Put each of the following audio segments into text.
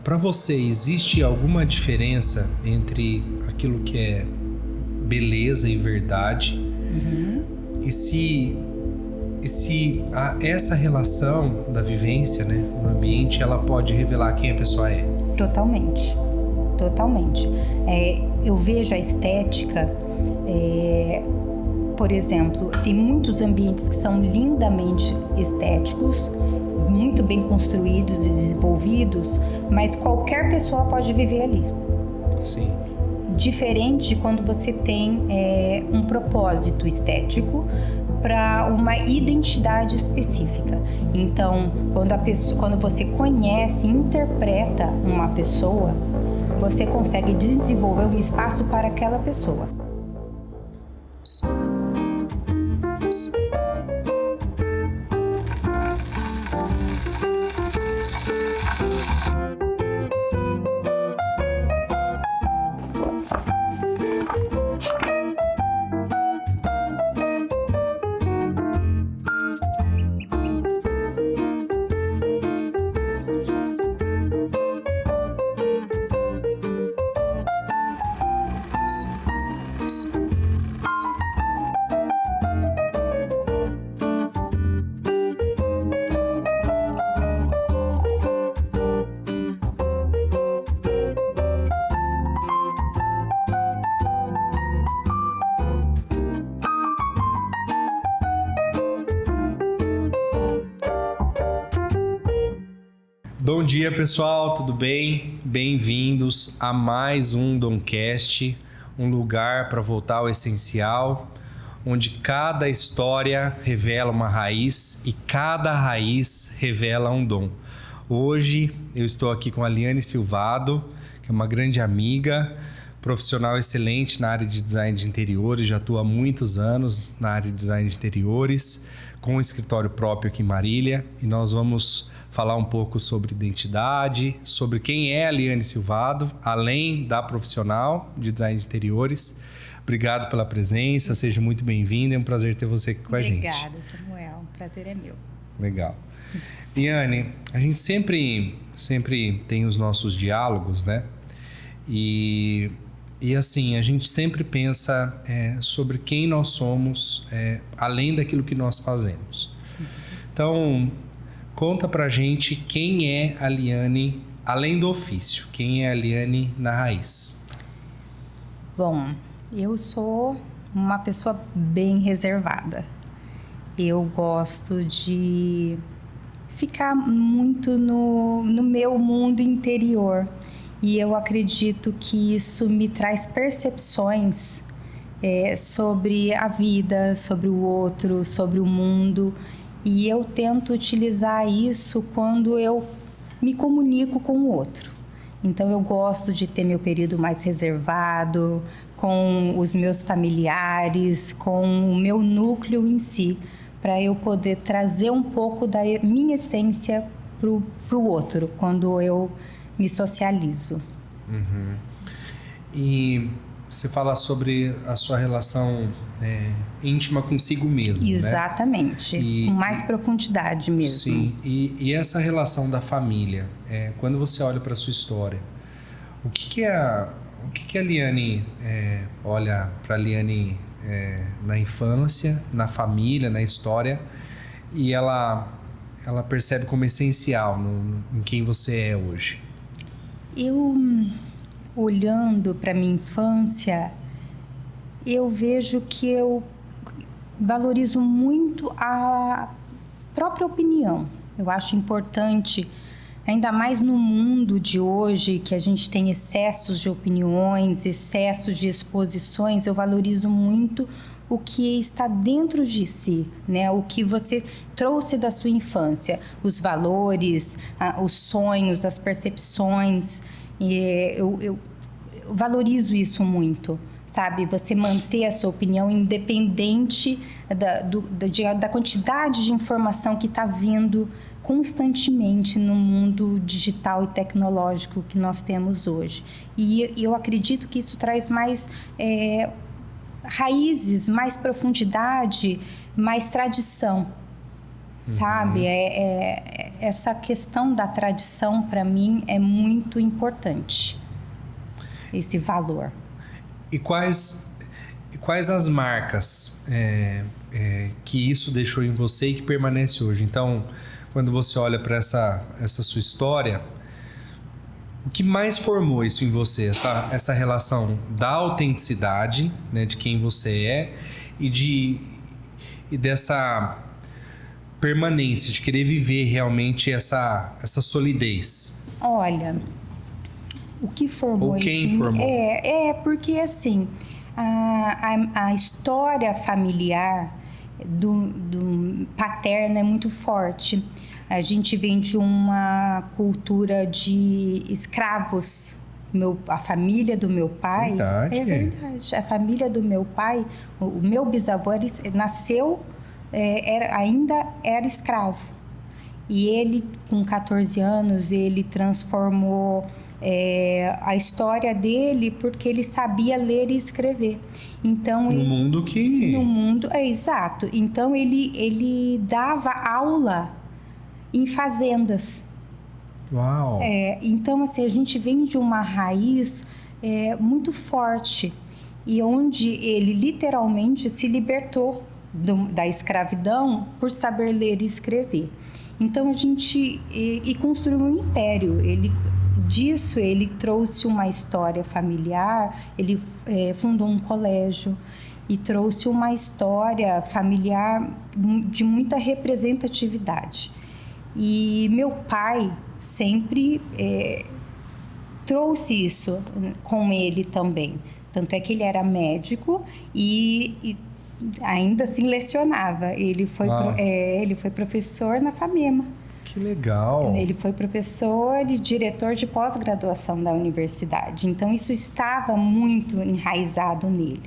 para você, existe alguma diferença entre aquilo que é beleza e verdade? E se essa relação da vivência, né, no ambiente, ela pode revelar quem a pessoa é? Totalmente. Eu vejo a estética, por exemplo, tem muitos ambientes que são lindamente estéticos, muito bem construídos e desenvolvidos, mas qualquer pessoa pode viver ali. Sim. Diferente quando você tem um propósito estético para uma identidade específica. Então, quando você conhece e interpreta uma pessoa, você consegue desenvolver um espaço para aquela pessoa. Bom dia, pessoal, tudo bem? Bem-vindos a mais um Domcast, um lugar para voltar ao essencial, onde cada história revela uma raiz e cada raiz revela um dom. Hoje eu estou aqui com a Liane Silvado, que é uma grande amiga, profissional excelente na área de design de interiores, já atua há muitos anos na área de design de interiores, com um escritório próprio aqui em Marília, e nós vamos falar um pouco sobre identidade, sobre quem é a Liane Silvado, além da profissional de design de interiores. Obrigado pela presença, seja muito bem-vinda, é um prazer ter você aqui com a gente. Obrigada, Samuel, o prazer é meu. Legal. Liane, a gente sempre tem os nossos diálogos, né? E assim, a gente sempre pensa sobre quem nós somos, além daquilo que nós fazemos. Então, conta pra gente quem é a Liane, além do ofício, quem é a Liane na raiz. Bom, eu sou uma pessoa bem reservada. Eu gosto de ficar muito no meu mundo interior. E eu acredito que isso me traz percepções sobre a vida, sobre o outro, sobre o mundo. E eu tento utilizar isso quando eu me comunico com o outro. Então, eu gosto de ter meu período mais reservado, com os meus familiares, com o meu núcleo em si, para eu poder trazer um pouco da minha essência para o outro, quando eu me socializo. Uhum. E você fala sobre a sua relação íntima consigo mesmo, Exatamente, né? Com mais profundidade mesmo. Sim, e essa relação da família, quando você olha para a sua história, o que a Liane olha para a Liane na infância, na família, na história, e ela percebe como essencial em quem você é hoje? Eu, olhando para minha infância, eu vejo que eu valorizo muito a própria opinião. Eu acho importante, ainda mais no mundo de hoje, que a gente tem excessos de opiniões, excessos de exposições, eu valorizo muito o que está dentro de si, né? O que você trouxe da sua infância, os valores, os sonhos, as percepções. Eu valorizo isso muito, sabe? Você manter a sua opinião independente da quantidade de informação que está vindo constantemente no mundo digital e tecnológico que nós temos hoje. E eu acredito que isso traz mais raízes, mais profundidade, mais tradição. sabe? Essa questão da tradição, para mim, é muito importante, esse valor. E quais as marcas que isso deixou em você e que permanece hoje? Então, quando você olha para essa sua história, o que mais formou isso em você? Essa relação da autenticidade, né, de quem você é e dessa permanência, de querer viver realmente essa solidez. Olha, o que formou... Ou quem enfim, formou? Porque assim, a história familiar do paterno é muito forte. A gente vem de uma cultura de escravos. A família do meu pai... Verdade. É verdade. A família do meu pai, o meu bisavô nasceu... ainda era escravo. E ele, com 14 anos, ele transformou a história dele porque ele sabia ler e escrever. Então, No mundo, exato. Então, ele dava aula em fazendas. Uau! Então, assim, a gente vem de uma raiz muito forte e onde ele literalmente se libertou da escravidão por saber ler e escrever. Então a gente construiu um império. Disso ele trouxe uma história familiar. Ele fundou um colégio e trouxe uma história familiar de muita representatividade. E meu pai sempre trouxe isso com ele também. Tanto é que ele era médico e ainda assim lecionava. Ele foi professor na FAMEMA. Que legal! Ele foi professor e diretor de pós-graduação da universidade. Então, isso estava muito enraizado nele.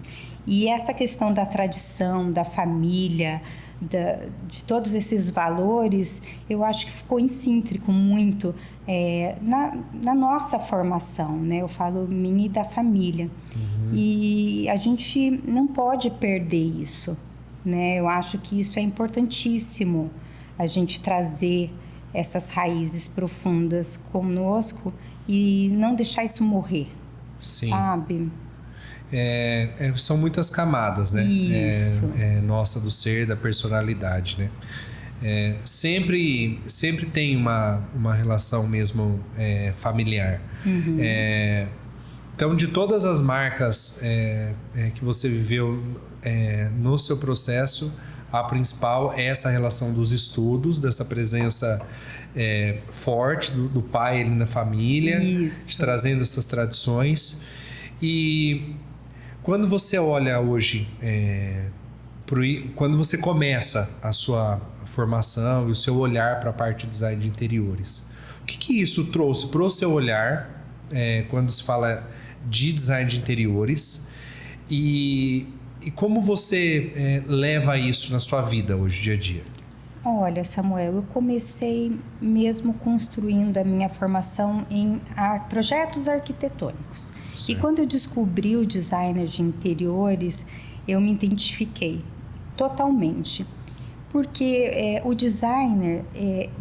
E essa questão da tradição, da família, de todos esses valores, eu acho que ficou intrínseco muito na nossa formação, né? Eu falo minha e da família. Uhum. E a gente não pode perder isso, né? Eu acho que isso é importantíssimo, a gente trazer essas raízes profundas conosco e não deixar isso morrer. Sim. Sabe? São muitas camadas, né? Isso. Nossa, do ser, da personalidade, né? Sempre tem uma relação mesmo familiar. Uhum. Então, de todas as marcas que você viveu no seu processo, a principal é essa relação dos estudos, dessa presença forte do pai ali na família, trazendo essas tradições. E quando você olha hoje, quando você começa a sua formação e o seu olhar para a parte de design de interiores, o que isso trouxe para o seu olhar quando se fala de design de interiores e como você leva isso na sua vida hoje, dia a dia? Olha, Samuel, eu comecei mesmo construindo a minha formação em projetos arquitetônicos. Certo. E quando eu descobri o designer de interiores, eu me identifiquei totalmente. Porque o designer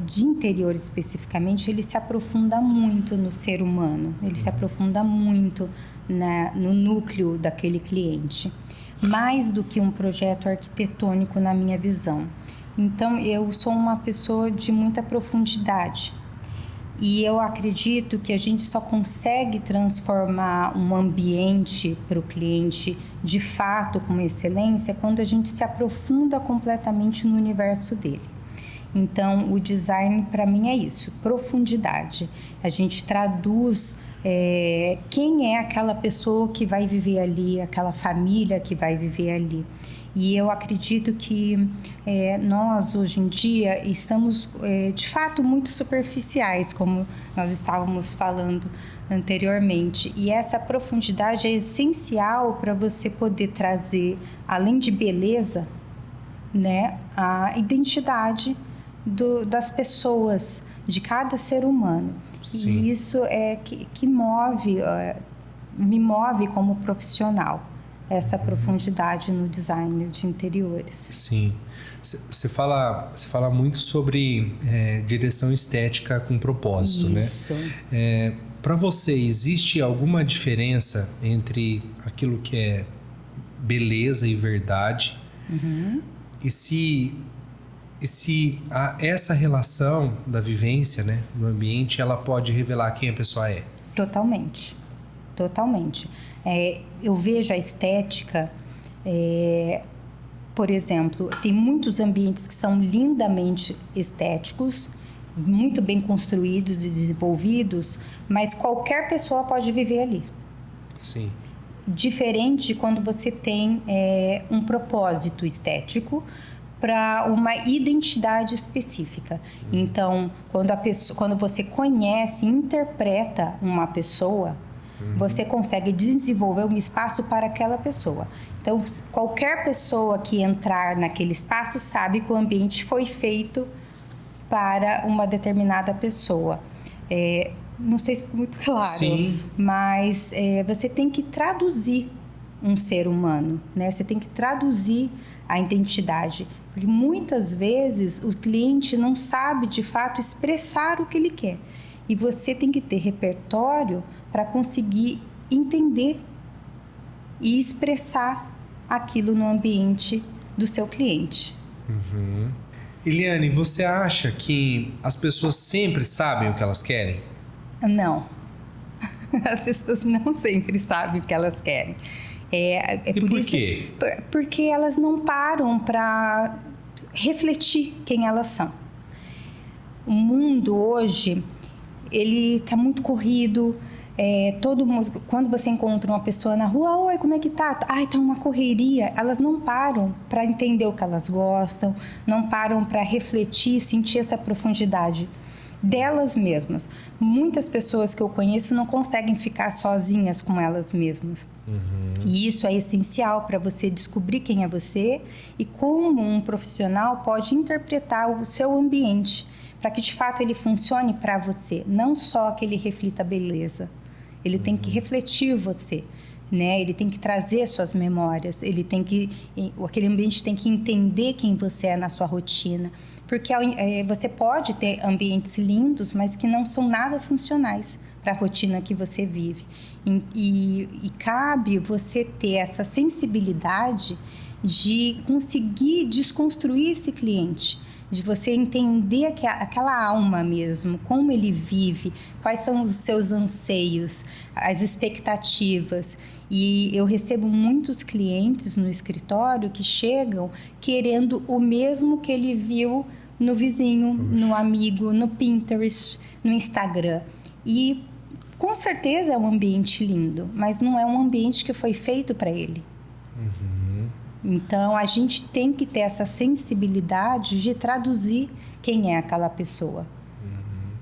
de interiores especificamente, ele se aprofunda muito no ser humano, ele se aprofunda muito no núcleo daquele cliente. Mais do que um projeto arquitetônico na minha visão. Então, eu sou uma pessoa de muita profundidade. E eu acredito que a gente só consegue transformar um ambiente para o cliente de fato com excelência quando a gente se aprofunda completamente no universo dele. Então, o design para mim é isso, profundidade. A gente traduz quem é aquela pessoa que vai viver ali, aquela família que vai viver ali. E eu acredito que nós, hoje em dia, estamos, de fato, muito superficiais, como nós estávamos falando anteriormente. E essa profundidade é essencial para você poder trazer, além de beleza, né, a identidade das pessoas, de cada ser humano. Sim. E isso é que me move como profissional. essa profundidade no design de interiores. Sim. Você fala muito sobre direção estética com propósito, Isso. né? Para você, existe alguma diferença entre aquilo que é beleza e verdade? Uhum. E se essa relação da vivência, né, do ambiente, ela pode revelar quem a pessoa é? Totalmente. Totalmente. Eu vejo a estética, por exemplo, tem muitos ambientes que são lindamente estéticos, muito bem construídos e desenvolvidos, mas qualquer pessoa pode viver ali. Sim. Diferente de quando você tem um propósito estético para uma identidade específica. Então, quando você conhece e interpreta uma pessoa, você consegue desenvolver um espaço para aquela pessoa. Então, qualquer pessoa que entrar naquele espaço sabe que o ambiente foi feito para uma determinada pessoa. Não sei se ficou muito claro. Sim. Mas você tem que traduzir um ser humano, né? Você tem que traduzir a identidade. Porque muitas vezes o cliente não sabe de fato expressar o que ele quer. E você tem que ter repertório para conseguir entender e expressar aquilo no ambiente do seu cliente. Uhum. Eliane, você acha que as pessoas sempre sabem o que elas querem? Não. As pessoas não sempre sabem o que elas querem. E por quê? Porque elas não param para refletir quem elas são. O mundo hoje, ele está muito corrido. Todo mundo, quando você encontra uma pessoa na rua, oi, como é que tá? Ai, tá uma correria. Elas não param para entender o que elas gostam, não param para refletir, sentir essa profundidade delas mesmas. Muitas pessoas que eu conheço não conseguem ficar sozinhas com elas mesmas. E isso é essencial para você descobrir quem é você e como um profissional pode interpretar o seu ambiente para que de fato ele funcione para você, não só que ele reflita a beleza. Ele tem que refletir você, né? Ele tem que trazer suas memórias, aquele ambiente tem que entender quem você é na sua rotina. Porque você pode ter ambientes lindos, mas que não são nada funcionais para a rotina que você vive. E cabe você ter essa sensibilidade de conseguir desconstruir esse cliente, de você entender aquela alma mesmo, como ele vive, quais são os seus anseios, as expectativas. E eu recebo muitos clientes no escritório que chegam querendo o mesmo que ele viu no vizinho, no amigo, no Pinterest, no Instagram. E com certeza é um ambiente lindo, mas não é um ambiente que foi feito para ele. Então, a gente tem que ter essa sensibilidade de traduzir quem é aquela pessoa.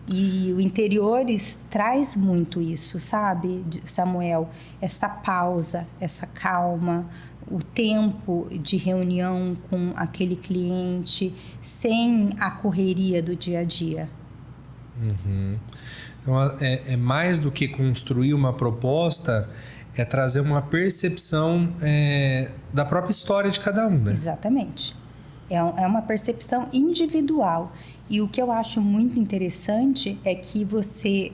E o Interiores traz muito isso, sabe, Samuel? Essa pausa, essa calma, o tempo de reunião com aquele cliente, sem a correria do dia a dia. Então, é mais do que construir uma proposta, é trazer uma percepção da própria história de cada um, né? Exatamente. É uma percepção individual. E o que eu acho muito interessante é que você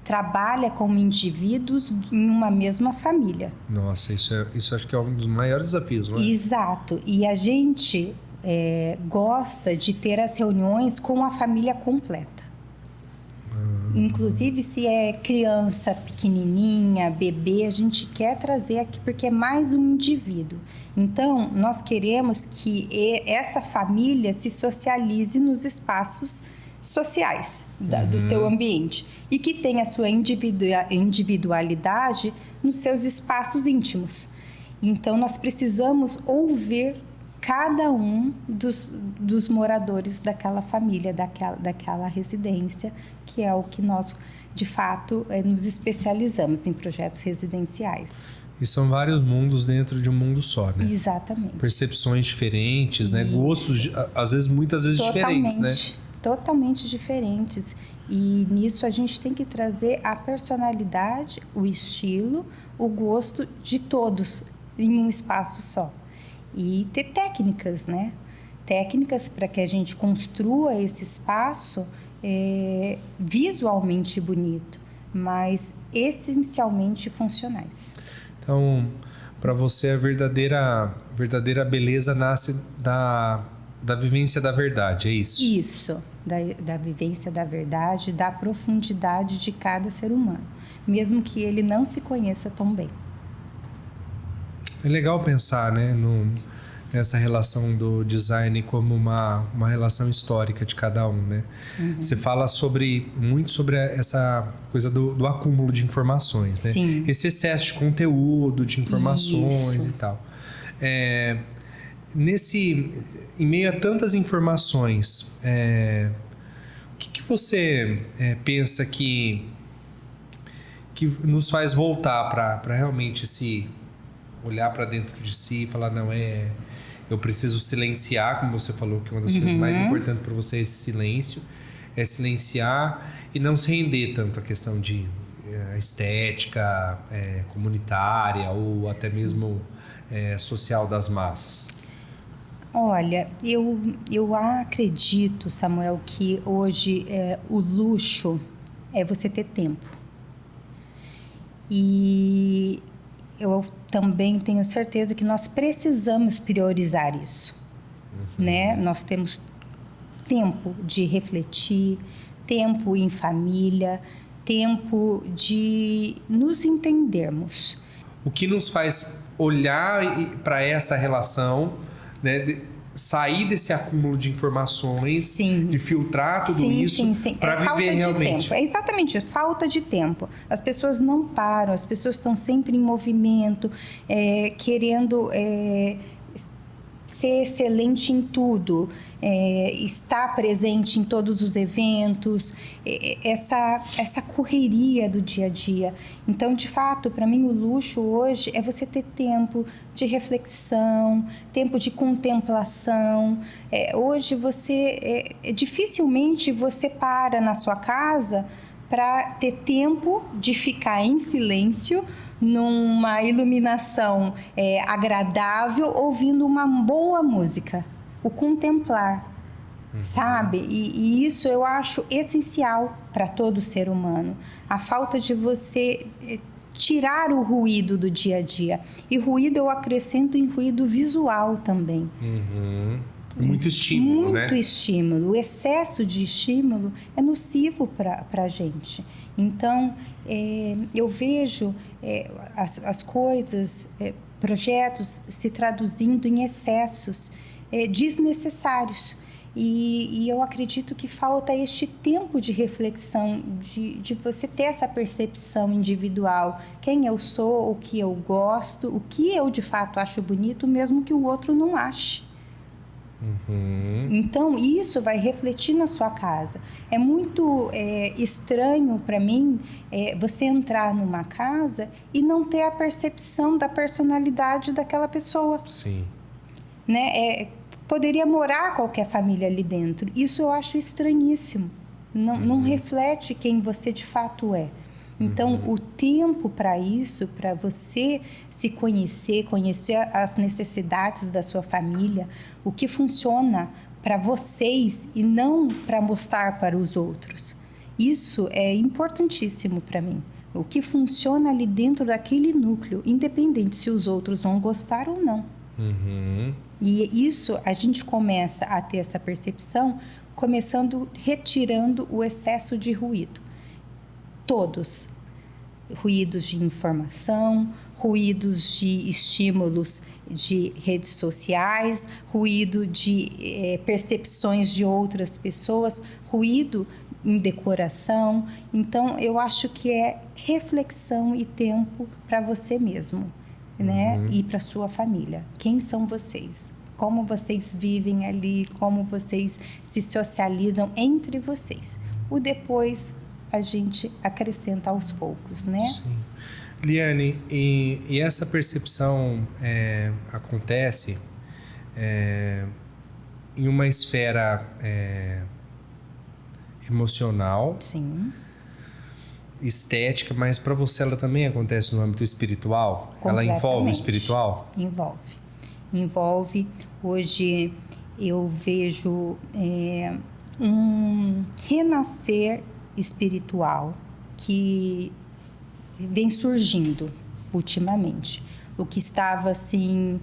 trabalha como indivíduos em uma mesma família. Nossa, isso acho que é um dos maiores desafios, não é? Exato. E a gente gosta de ter as reuniões com a família completa. Inclusive, se é criança pequenininha, bebê, a gente quer trazer aqui porque é mais um indivíduo. Então, nós queremos que essa família se socialize nos espaços sociais do seu ambiente e que tenha a sua individualidade nos seus espaços íntimos. Então, nós precisamos ouvir cada um dos moradores daquela família, daquela residência, que é o que nós, de fato, nos especializamos em projetos residenciais. E são vários mundos dentro de um mundo só, né? Exatamente. Percepções diferentes, né? Gostos, às vezes, muitas vezes diferentes, né? Totalmente diferentes. E nisso a gente tem que trazer a personalidade, o estilo, o gosto de todos. em um espaço só. E ter técnicas, né? Técnicas para que a gente construa esse espaço visualmente bonito, mas essencialmente funcionais. Então, para você, a verdadeira beleza nasce da vivência da verdade, é isso? Isso, da vivência da verdade, da profundidade de cada ser humano, mesmo que ele não se conheça tão bem. É legal pensar, né, nessa relação do design como uma relação histórica de cada um, né? Você fala muito sobre essa coisa do acúmulo de informações, né? Sim. Esse excesso de conteúdo, de informações Isso. e tal. Em meio a tantas informações, o que você pensa que nos faz voltar para realmente olhar para dentro de si e falar, não, eu preciso silenciar, como você falou, que uma das coisas mais importantes para você é esse silêncio, é silenciar e não se render tanto à questão de estética comunitária ou até mesmo social das massas? Olha, eu acredito, Samuel, que hoje o luxo é você ter tempo. E eu também tenho certeza que nós precisamos priorizar isso, né? Nós temos tempo de refletir, tempo em família, tempo de nos entendermos. O que nos faz olhar para essa relação, né, sair desse acúmulo de informações, Sim. de filtrar tudo isso para viver realmente. Tempo. É exatamente isso, falta de tempo. As pessoas não param, as pessoas estão sempre em movimento, querendo ser excelente em tudo, estar presente em todos os eventos, essa correria do dia a dia. Então, de fato, para mim o luxo hoje é você ter tempo de reflexão, tempo de contemplação. Hoje dificilmente você para na sua casa para ter tempo de ficar em silêncio, numa iluminação agradável, ouvindo uma boa música. O contemplar, sabe? E isso eu acho essencial para todo ser humano. A falta de você tirar o ruído do dia a dia. E ruído eu acrescento em ruído visual também. Muito estímulo, né? Muito estímulo. O excesso de estímulo é nocivo para a gente. Então, eu vejo as coisas, projetos se traduzindo em excessos desnecessários. E eu acredito que falta este tempo de reflexão, de você ter essa percepção individual. Quem eu sou, o que eu gosto, o que eu de fato acho bonito, mesmo que o outro não ache. Então, isso vai refletir na sua casa. É muito estranho para mim você entrar numa casa e não ter a percepção da personalidade daquela pessoa. Sim. Né? Poderia morar qualquer família ali dentro. Isso eu acho estranhíssimo. Não reflete quem você de fato é. Então, o tempo para isso, para você se conhecer as necessidades da sua família, o que funciona para vocês e não para mostrar para os outros. Isso é importantíssimo para mim. O que funciona ali dentro daquele núcleo, independente se os outros vão gostar ou não. E isso, a gente começa a ter essa percepção, retirando o excesso de ruído. Todos. Ruídos de informação, ruídos de estímulos de redes sociais, ruído de percepções de outras pessoas, ruído em decoração. Então, eu acho que é reflexão e tempo para você mesmo, né? E para sua família. Quem são vocês? Como vocês vivem ali? Como vocês se socializam entre vocês? O depois a gente acrescenta aos poucos, né? Sim. Liane, e essa percepção acontece em uma esfera emocional. Sim. estética, mas para você ela também acontece no âmbito espiritual? Ela envolve o espiritual? Envolve. Hoje eu vejo um renascer espiritual que vem surgindo ultimamente. O que estava assim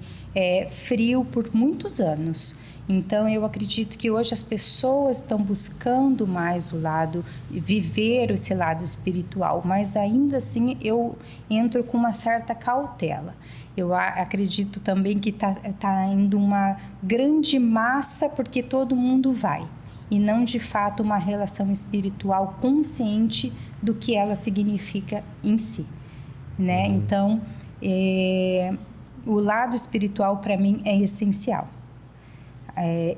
frio por muitos anos. Então eu acredito que hoje as pessoas estão buscando mais o lado, viver esse lado espiritual, mas ainda assim eu entro com uma certa cautela. Eu acredito também que tá indo uma grande massa porque todo mundo vai, e não de fato uma relação espiritual consciente do que ela significa em si, né? Então o lado espiritual para mim é essencial.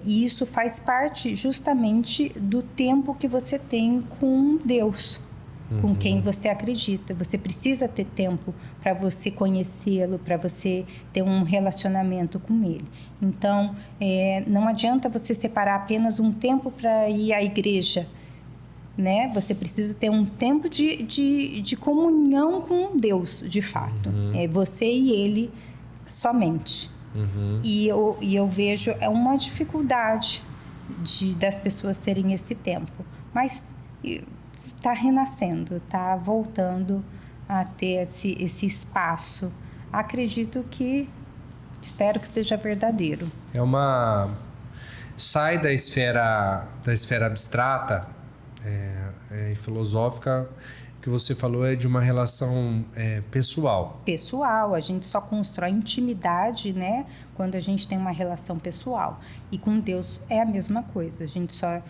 E isso faz parte justamente do tempo que você tem com Deus, com quem você acredita. Você precisa ter tempo para você conhecê-lo, para você ter um relacionamento com ele. Então, não adianta você separar apenas um tempo para ir à igreja, né? Você precisa ter um tempo de comunhão com Deus, de fato. É você e ele somente. E eu vejo uma dificuldade das pessoas terem esse tempo, mas está renascendo, está voltando a ter esse espaço. Espero que seja verdadeiro. Sai da esfera abstrata e filosófica. O que você falou é de uma relação pessoal. Pessoal, a gente só constrói intimidade, né, quando a gente tem uma relação pessoal. E com Deus é a mesma coisa. A gente só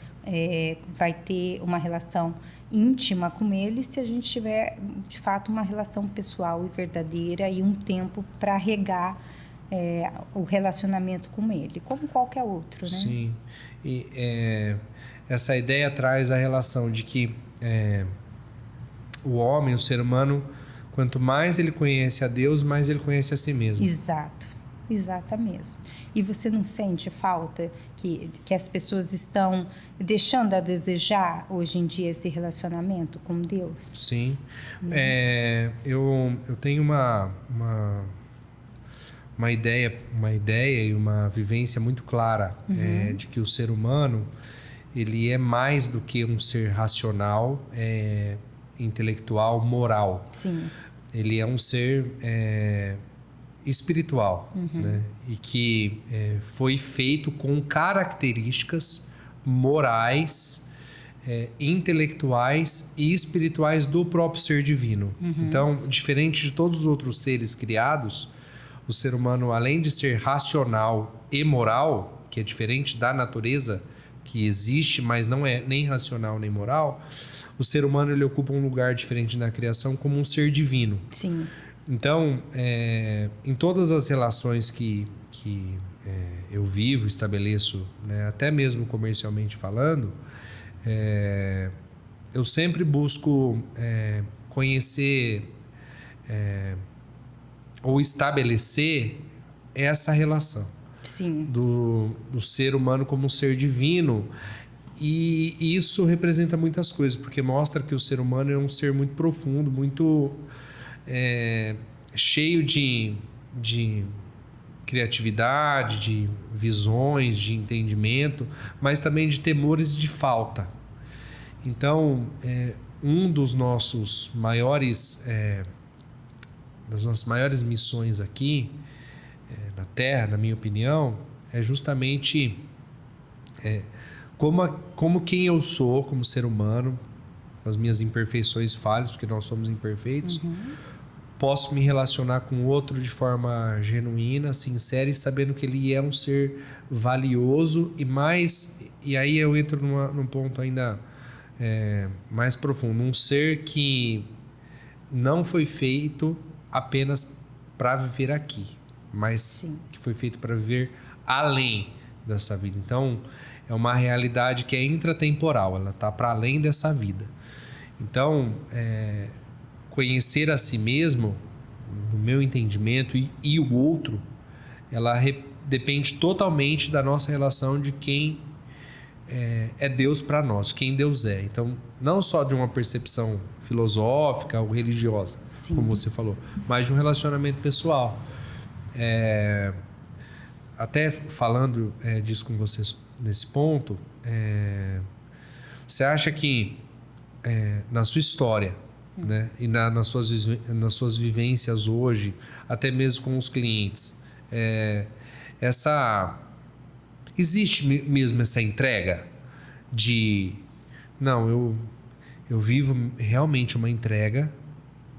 vai ter uma relação íntima com Ele se a gente tiver, de fato, uma relação pessoal e verdadeira e um tempo para regar o relacionamento com Ele, como qualquer outro, né? Sim. E essa ideia traz a relação de que o homem, o ser humano, quanto mais ele conhece a Deus, mais ele conhece a si mesmo. Exata mesmo. E você não sente falta que as pessoas estão deixando a desejar hoje em dia esse relacionamento com Deus? Sim. Eu tenho uma ideia e uma vivência muito clara de que o ser humano ele é mais do que um ser racional, intelectual, moral. Sim. Ele é um ser espiritual, né? E que foi feito com características morais, intelectuais e espirituais do próprio ser divino. Então, diferente de todos os outros seres criados, o ser humano, além de ser racional e moral, que é diferente da natureza que existe, mas não é nem racional nem moral, o ser humano ele ocupa um lugar diferente na criação como um ser divino. Sim. Então, em todas as relações que eu vivo, estabeleço, né, até mesmo comercialmente falando, eu sempre busco conhecer ou estabelecer essa relação. Sim. Do ser humano como um ser divino. E isso representa muitas coisas, porque mostra que o ser humano é um ser muito profundo, muito cheio de criatividade, de visões, de entendimento, mas também de temores de falta. Então, um dos nossos maiores, das nossas maiores missões aqui na Terra, na minha opinião, é justamente como quem eu sou como ser humano, as minhas imperfeições e falhas, porque nós somos imperfeitos, posso me relacionar com o outro de forma genuína, sincera e sabendo que ele é um ser valioso e aí eu entro num ponto ainda mais profundo, um ser que não foi feito apenas para viver aqui, mas Sim. que foi feito para viver além dessa vida. Então, é uma realidade que é intratemporal, ela está para além dessa vida. Então, conhecer a si mesmo, no meu entendimento, e o outro, ela depende totalmente da nossa relação de quem é Deus para nós, quem Deus é. Então, não só de uma percepção filosófica ou religiosa, Sim. como você falou, mas de um relacionamento pessoal. Até falando disso com você nesse ponto, você acha que na sua história, né, e nas suas vivências hoje, até mesmo com os clientes, existe mesmo essa entrega de... Não, eu vivo realmente uma entrega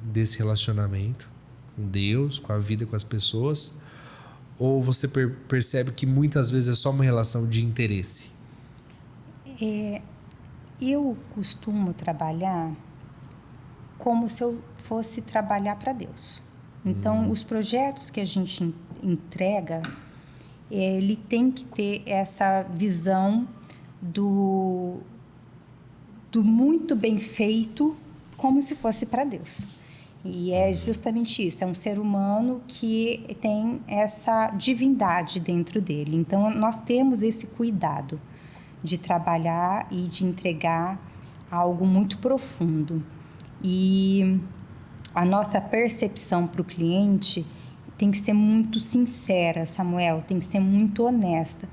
desse relacionamento com Deus, com a vida, com as pessoas, ou você percebe que muitas vezes é só uma relação de interesse? Eu costumo trabalhar como se eu fosse trabalhar para Deus. Então, os projetos que a gente entrega, ele tem que ter essa visão do muito bem feito, como se fosse para Deus. E é justamente isso, é um ser humano que tem essa divindade dentro dele. Então, nós temos esse cuidado de trabalhar e de entregar algo muito profundo. E a nossa percepção para o cliente tem que ser muito sincera, Samuel, tem que ser muito honesta.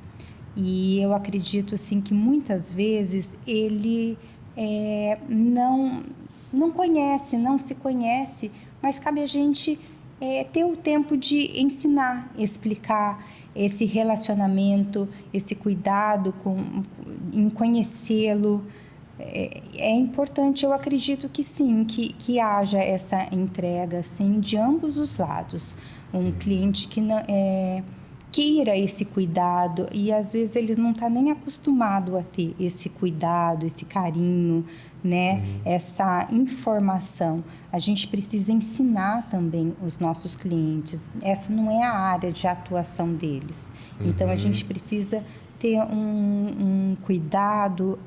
E eu acredito assim, que muitas vezes ele não conhece, não se conhece, mas cabe a gente ter o tempo de ensinar, explicar esse relacionamento, esse cuidado em conhecê-lo. É importante, eu acredito que sim, que haja essa entrega assim, de ambos os lados. Um cliente que não, queira esse cuidado e às vezes ele não está nem acostumado a ter esse cuidado, esse carinho, né? Essa informação. A gente precisa ensinar também os nossos clientes. Essa não é a área de atuação deles. Então, a gente precisa ter um cuidado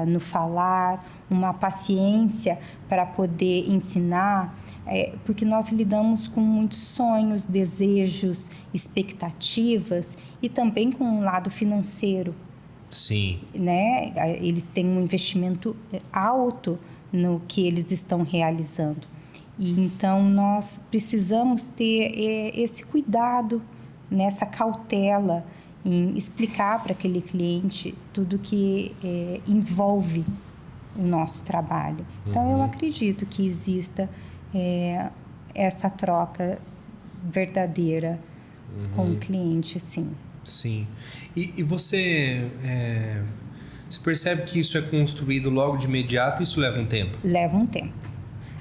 no falar, uma paciência para poder ensinar, porque nós lidamos com muitos sonhos, desejos, expectativas e também com um lado financeiro. Sim. Né? Eles têm um investimento alto no que eles estão realizando. E então nós precisamos ter esse cuidado, nessa cautela, em explicar para aquele cliente tudo que envolve o nosso trabalho. Então, eu acredito que exista essa troca verdadeira com o cliente, sim. Sim. E você percebe que isso é construído logo de imediato? Isso leva um tempo? Leva um tempo.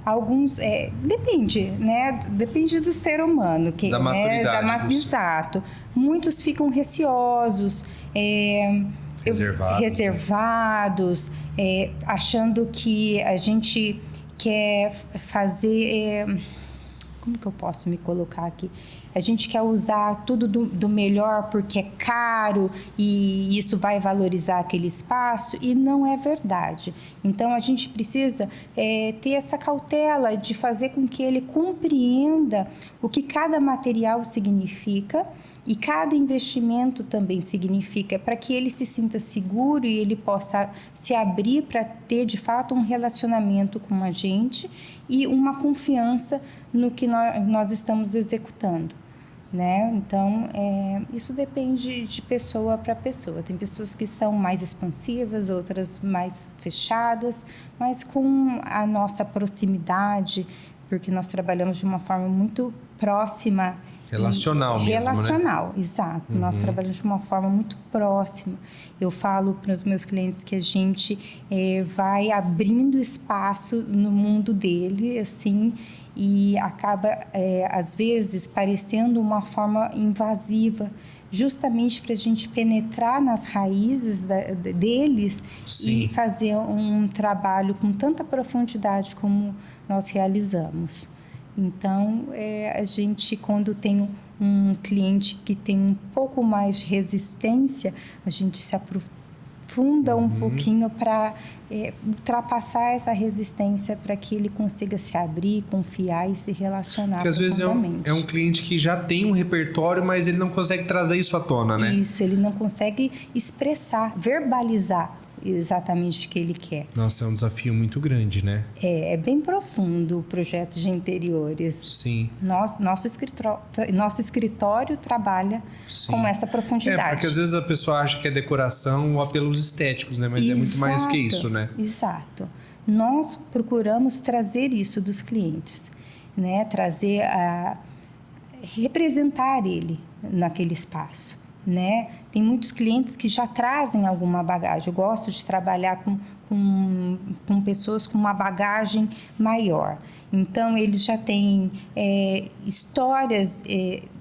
Alguns, depende, né? Depende do ser humano. Da maturidade. Exato. Muitos ficam receosos, reservados, achando que a gente quer fazer... como que eu posso me colocar aqui? A gente quer usar tudo do melhor porque é caro e isso vai valorizar aquele espaço, e não é verdade. Então, a gente precisa ter essa cautela de fazer com que ele compreenda o que cada material significa e cada investimento também significa, para que ele se sinta seguro e ele possa se abrir para ter, de fato, um relacionamento com a gente e uma confiança no que nós estamos executando, né? Então, isso depende de pessoa para pessoa. Tem pessoas que são mais expansivas, outras mais fechadas, mas com a nossa proximidade, porque nós trabalhamos de uma forma muito próxima. Relacional mesmo, relacional, né? Exato. Nós trabalhamos de uma forma muito próxima. Eu falo para os meus clientes que a gente vai abrindo espaço no mundo dele, assim, e acaba, às vezes, parecendo uma forma invasiva, justamente para a gente penetrar nas raízes deles. Sim. E fazer um trabalho com tanta profundidade como nós realizamos. Então, a gente, quando tem um cliente que tem um pouco mais de resistência, a gente se aprofunda um pouquinho para ultrapassar essa resistência, para que ele consiga se abrir, confiar e se relacionar. Porque às vezes é um cliente que já tem um repertório, mas ele não consegue trazer isso à tona, né? Isso, ele não consegue expressar, verbalizar exatamente o que ele quer. Nossa, é um desafio muito grande, né? É bem profundo o projeto de interiores. Sim. Nosso escritório trabalha Sim. com essa profundidade. Porque às vezes a pessoa acha que é decoração ou apelos estéticos, né? Mas é muito mais do que isso, né? Exato. Nós procuramos trazer isso dos clientes, né? Representar ele naquele espaço, né? Tem muitos clientes que já trazem alguma bagagem. Eu gosto de trabalhar com pessoas com uma bagagem maior. Então, eles já têm histórias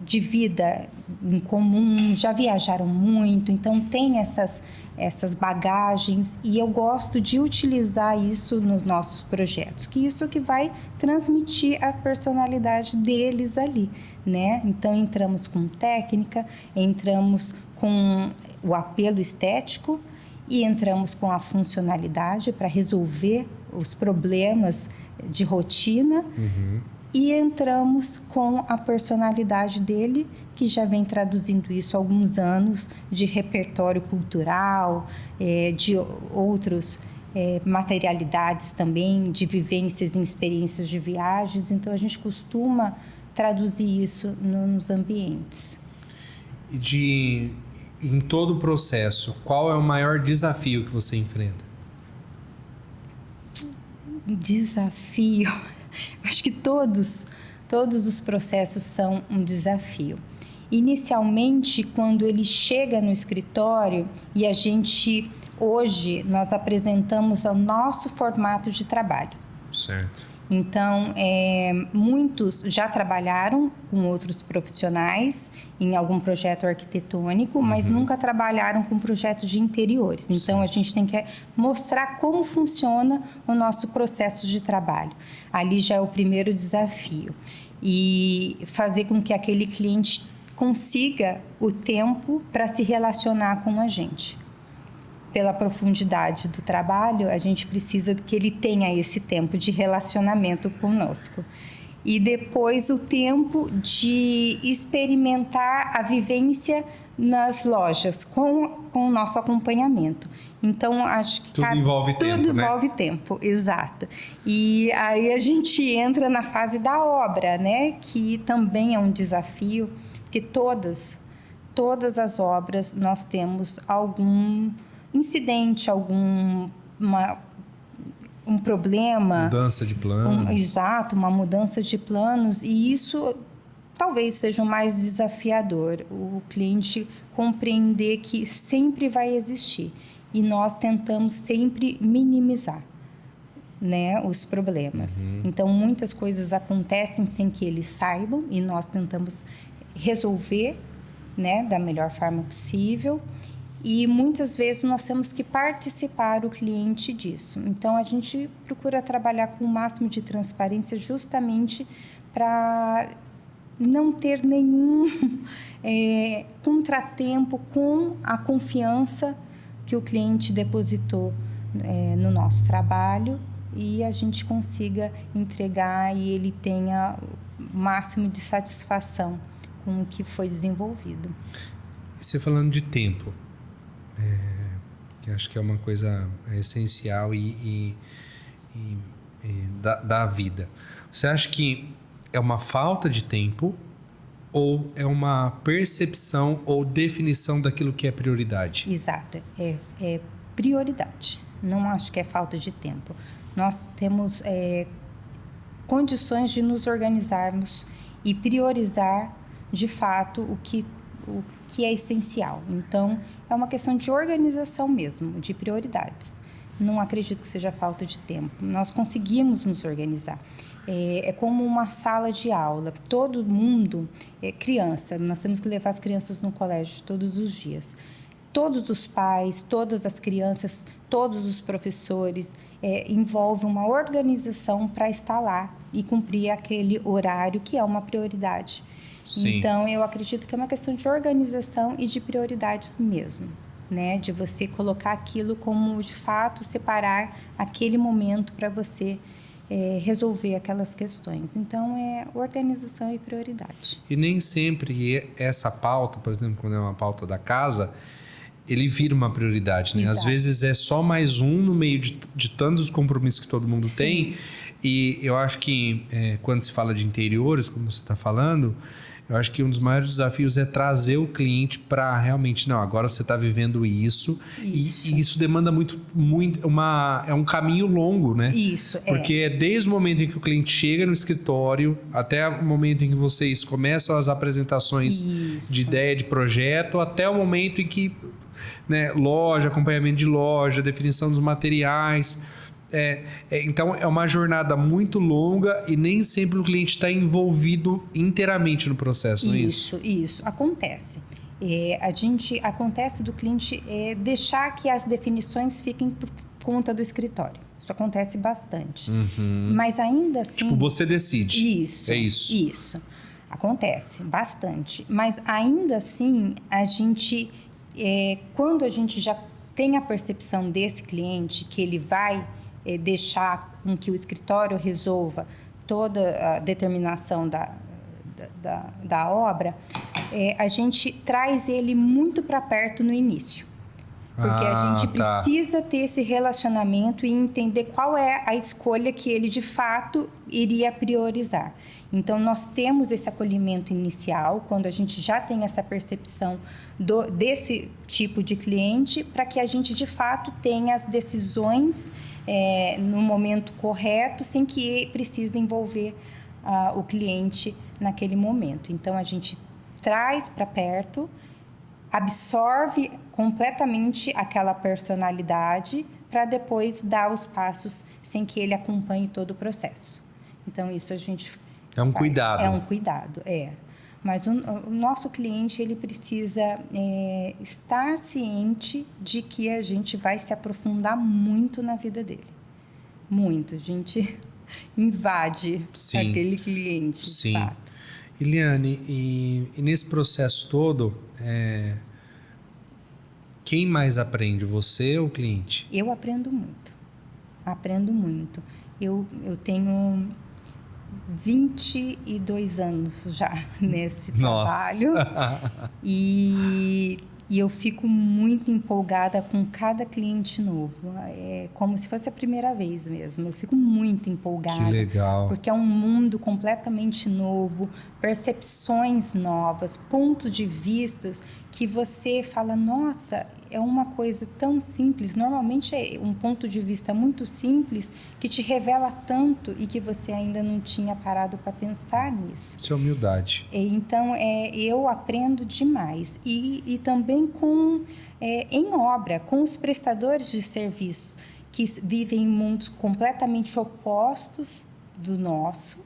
de vida em comum, já viajaram muito, então tem essas bagagens, e eu gosto de utilizar isso nos nossos projetos, que isso que vai transmitir a personalidade deles ali, né? Então, entramos com técnica, entramos com o apelo estético e entramos com a funcionalidade para resolver os problemas de rotina. E entramos com a personalidade dele, que já vem traduzindo isso há alguns anos, de repertório cultural, de outras materialidades também, de vivências e experiências de viagens. Então, a gente costuma traduzir isso nos ambientes. Em todo o processo, qual é o maior desafio que você enfrenta? Desafio... Acho que todos os processos são um desafio. Inicialmente, quando ele chega no escritório e hoje nós apresentamos o nosso formato de trabalho. Certo. Então, muitos já trabalharam com outros profissionais em algum projeto arquitetônico, mas nunca trabalharam com projeto de interiores. Então, a gente tem que mostrar como funciona o nosso processo de trabalho. Ali já é o primeiro desafio. E fazer com que aquele cliente consiga o tempo para se relacionar com a gente. Pela profundidade do trabalho, a gente precisa que ele tenha esse tempo de relacionamento conosco. E depois o tempo de experimentar a vivência nas lojas com o nosso acompanhamento. Então, acho que tudo envolve tempo, tudo envolve tempo, exato. E aí a gente entra na fase da obra, né? Que também é um desafio, porque todas as obras nós temos algum incidente, um problema. Mudança de plano. Exato, uma mudança de planos. E isso talvez seja o mais desafiador. O cliente compreender que sempre vai existir. E nós tentamos sempre minimizar, né, os problemas. Então, muitas coisas acontecem sem que eles saibam. E nós tentamos resolver, né, da melhor forma possível. E muitas vezes nós temos que participar o cliente disso. Então, a gente procura trabalhar com o máximo de transparência justamente para não ter nenhum contratempo com a confiança que o cliente depositou no nosso trabalho, e a gente consiga entregar e ele tenha o máximo de satisfação com o que foi desenvolvido. E você falando de tempo, que acho que é uma coisa essencial da vida. Você acha que é uma falta de tempo ou é uma percepção ou definição daquilo que é prioridade? Exato, é prioridade. Não acho que é falta de tempo. Nós temos condições de nos organizarmos e priorizar, de fato, o que é essencial. Então, é uma questão de organização mesmo, de prioridades. Não acredito que seja falta de tempo. Nós conseguimos nos organizar. É como uma sala de aula. Todo mundo é criança. Nós temos que levar as crianças no colégio todos os dias. Todos os pais, todas as crianças, todos os professores envolvem uma organização para estar lá e cumprir aquele horário que é uma prioridade. Sim. Então, eu acredito que é uma questão de organização e de prioridades mesmo, né? De você colocar aquilo como, de fato, separar aquele momento para você resolver aquelas questões. Então, é organização e prioridade. E nem sempre essa pauta, por exemplo, quando é uma pauta da casa, ele vira uma prioridade, né? Exato. Às vezes é só mais um no meio de tantos compromissos que todo mundo tem. E eu acho que quando se fala de interiores, como você está falando, eu acho que um dos maiores desafios é trazer o cliente para realmente, não, agora você está vivendo isso. E isso demanda é um caminho longo, né? Isso, Porque é desde o momento em que o cliente chega no escritório até o momento em que vocês começam as apresentações de ideia de projeto, até o momento em que, né, loja, acompanhamento de loja, definição dos materiais. Então é uma jornada muito longa e nem sempre o cliente está envolvido inteiramente no processo, não é isso? Isso acontece. Acontece do cliente deixar que as definições fiquem por conta do escritório. Isso acontece bastante. Mas ainda assim... Tipo, você decide. Isso. É isso. Isso. Acontece bastante. Mas ainda assim, a gente... quando a gente já tem a percepção desse cliente que ele vai deixar com que o escritório resolva toda a determinação da obra, a gente traz ele muito para perto no início. Porque a gente precisa ter esse relacionamento e entender qual é a escolha que ele, de fato, iria priorizar. Então, nós temos esse acolhimento inicial, quando a gente já tem essa percepção desse tipo de cliente, para que a gente, de fato, tenha as decisões no momento correto, sem que precise envolver o cliente naquele momento. Então, a gente traz para perto, absorve completamente aquela personalidade para depois dar os passos sem que ele acompanhe todo o processo. Então, isso a gente é um cuidado. É um cuidado, Mas o nosso cliente, ele precisa estar ciente de que a gente vai se aprofundar muito na vida dele. Muito. A gente invade aquele cliente, de fato. Eliane, e nesse processo todo, quem mais aprende, você ou o cliente? Eu aprendo muito. Aprendo muito. Eu tenho 22 anos já nesse trabalho. E eu fico muito empolgada com cada cliente novo. É como se fosse a primeira vez mesmo. Eu fico muito empolgada. Que legal. Porque é um mundo completamente novo, percepções novas, pontos de vista que você fala, nossa, é uma coisa tão simples. Normalmente é um ponto de vista muito simples que te revela tanto e que você ainda não tinha parado para pensar nisso. Isso é humildade. Então, eu aprendo demais. E também em obra, com os prestadores de serviço que vivem em mundos completamente opostos do nosso.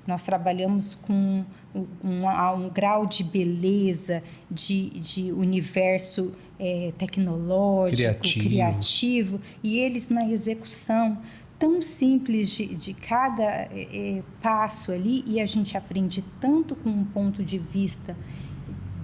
Nós trabalhamos com um grau de beleza, de universo tecnológico, criativo, e eles na execução tão simples de cada passo ali, e a gente aprende tanto com um ponto de vista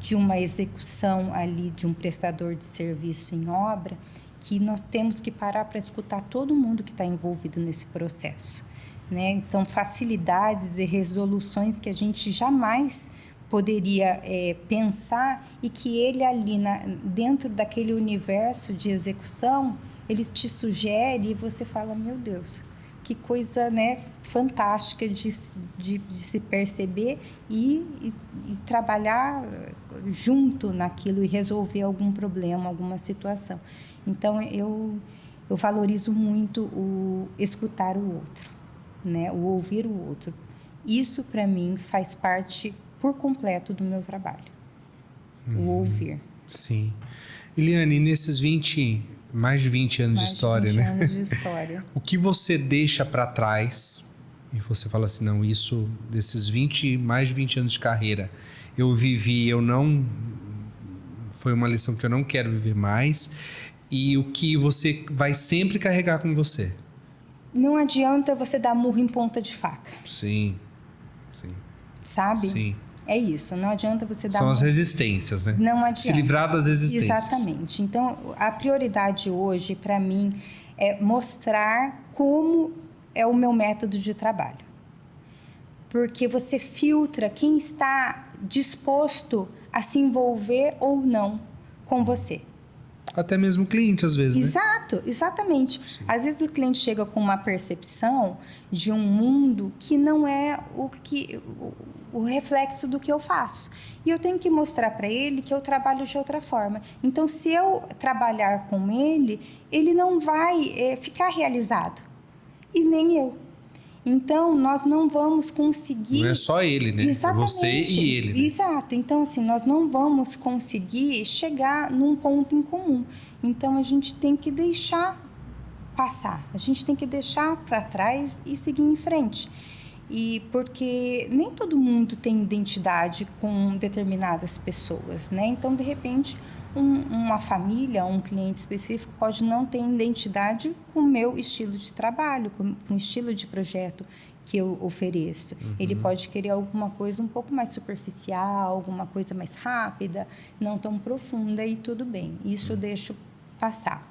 de uma execução ali de um prestador de serviço em obra, que nós temos que parar para escutar todo mundo que está envolvido nesse processo. Né? São facilidades e resoluções que a gente jamais poderia pensar, e que ele ali dentro daquele universo de execução, ele te sugere e você fala, meu Deus, que coisa, né, fantástica de se perceber e trabalhar junto naquilo e resolver algum problema, alguma situação. Então, eu valorizo muito o escutar o outro. Né, o ouvir o outro. Isso, para mim, faz parte por completo do meu trabalho. O ouvir. Sim. Eliane, nesses mais de 20 anos de história, né? Mais de 20 anos de história. O que você deixa para trás e você fala assim, não, isso, desses mais de 20 anos de carreira, eu vivi, foi uma lição que eu não quero viver mais, e o que você vai sempre carregar com você? Não adianta você dar murro em ponta de faca. Sim. Sabe? Sim. É isso, não adianta você dar São as resistências, né? Não adianta. Se livrar das resistências. Exatamente. Então, a prioridade hoje, para mim, é mostrar como é o meu método de trabalho. Porque você filtra quem está disposto a se envolver ou não com você. Até mesmo o cliente, às vezes, né? Exato, exatamente. Às vezes o cliente chega com uma percepção de um mundo que não é o reflexo do que eu faço. E eu tenho que mostrar para ele que eu trabalho de outra forma. Então, se eu trabalhar com ele, ele não vai ficar realizado. E nem eu. Então, nós não vamos conseguir... Não é só ele, né? Exatamente. É você e ele. Né? Exato. Então, assim, nós não vamos conseguir chegar num ponto em comum. Então, a gente tem que deixar passar. A gente tem que deixar para trás e seguir em frente. E porque nem todo mundo tem identidade com determinadas pessoas, né? Então, de repente, uma família, um cliente específico pode não ter identidade com o meu estilo de trabalho, com o estilo de projeto que eu ofereço. Ele pode querer alguma coisa um pouco mais superficial, alguma coisa mais rápida, não tão profunda, e tudo bem. Isso eu deixo passar.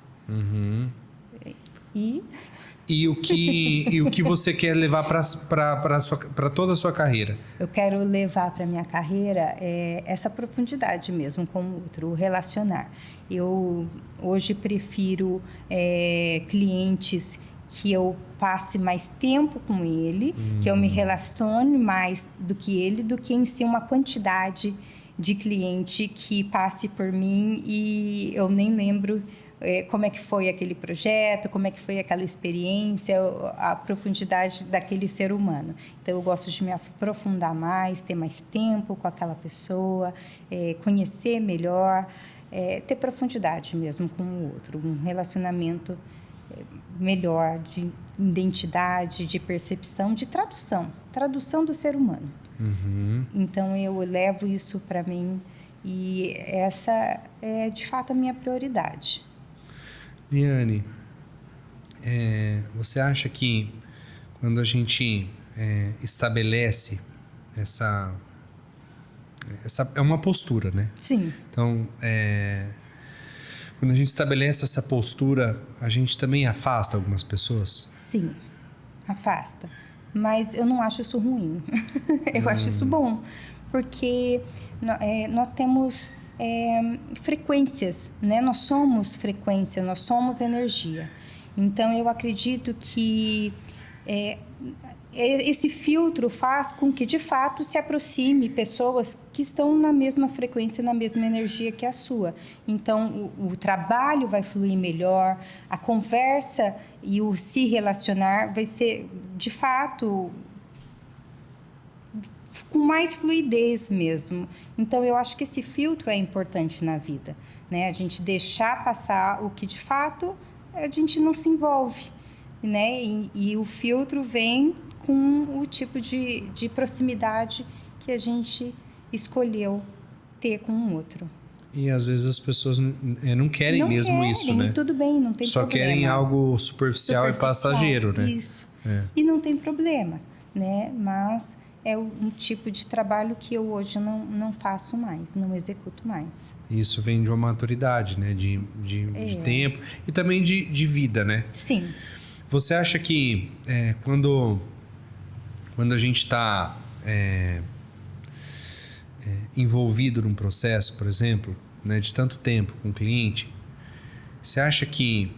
E o que você quer levar para toda a sua carreira? Eu quero levar para minha carreira essa profundidade mesmo com o outro, o relacionar. Eu hoje prefiro clientes que eu passe mais tempo com ele, que eu me relacione mais do que ele, do que em si uma quantidade de cliente que passe por mim e eu nem lembro como é que foi aquele projeto, como é que foi aquela experiência, a profundidade daquele ser humano. Então, eu gosto de me aprofundar mais, ter mais tempo com aquela pessoa, conhecer melhor, ter profundidade mesmo com o outro, um relacionamento melhor de identidade, de percepção, de tradução do ser humano. Então, eu levo isso para mim e essa é, de fato, a minha prioridade. Liane, você acha que quando a gente estabelece essa é uma postura, né? Sim. Então, quando a gente estabelece essa postura, a gente também afasta algumas pessoas? Sim, afasta. Mas eu não acho isso ruim. Eu acho isso bom, porque nós temos frequências, né? Nós somos frequência, nós somos energia. Então, eu acredito que esse filtro faz com que, de fato, se aproxime pessoas que estão na mesma frequência, na mesma energia que a sua. Então, o trabalho vai fluir melhor, a conversa e o se relacionar vai ser, de fato, com mais fluidez mesmo. Então, eu acho que esse filtro é importante na vida, né? A gente deixar passar o que, de fato, a gente não se envolve, né? E o filtro vem com o tipo de proximidade que a gente escolheu ter com o outro. E às vezes as pessoas não querem mesmo isso, né? Tudo bem, não tem Só problema. Só querem algo superficial e passageiro, né? Isso. E não tem problema, né? Mas é um tipo de trabalho que eu hoje não faço mais, não executo mais. Isso vem de uma maturidade, né? De tempo e também de vida, né? Sim. Você acha que quando a gente está envolvido num processo, por exemplo, né, de tanto tempo com o cliente, você acha que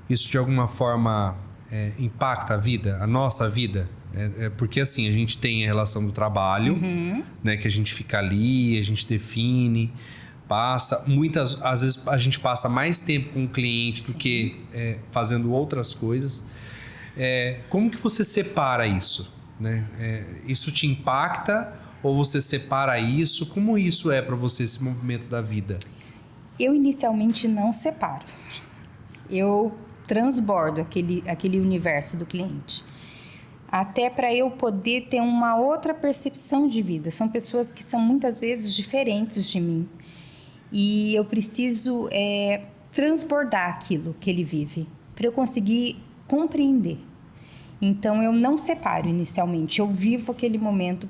isso de alguma forma impacta a vida, a nossa vida? Porque assim, a gente tem a relação do trabalho, né, que a gente fica ali, a gente define, passa. Às vezes a gente passa mais tempo com o cliente do que fazendo outras coisas. Como que você separa isso? Né? Isso te impacta ou você separa isso? Como isso é para você, esse movimento da vida? Eu inicialmente não separo. Eu transbordo aquele universo do cliente. Até para eu poder ter uma outra percepção de vida. São pessoas que são muitas vezes diferentes de mim. E eu preciso transbordar aquilo que ele vive, para eu conseguir compreender. Então, eu não separo inicialmente. Eu vivo aquele momento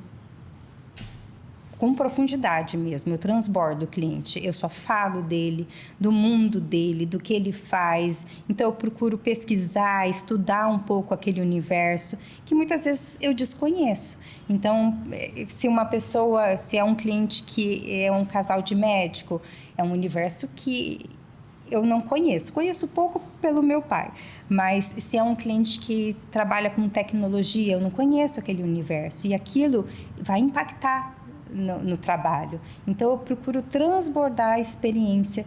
com profundidade mesmo, eu transbordo o cliente, eu só falo dele, do mundo dele, do que ele faz. Então eu procuro pesquisar, estudar um pouco aquele universo que muitas vezes eu desconheço. Então, se é um cliente que é um casal de médico, é um universo que eu não conheço pouco pelo meu pai, mas se é um cliente que trabalha com tecnologia, eu não conheço aquele universo e aquilo vai impactar no trabalho. Então eu procuro transbordar a experiência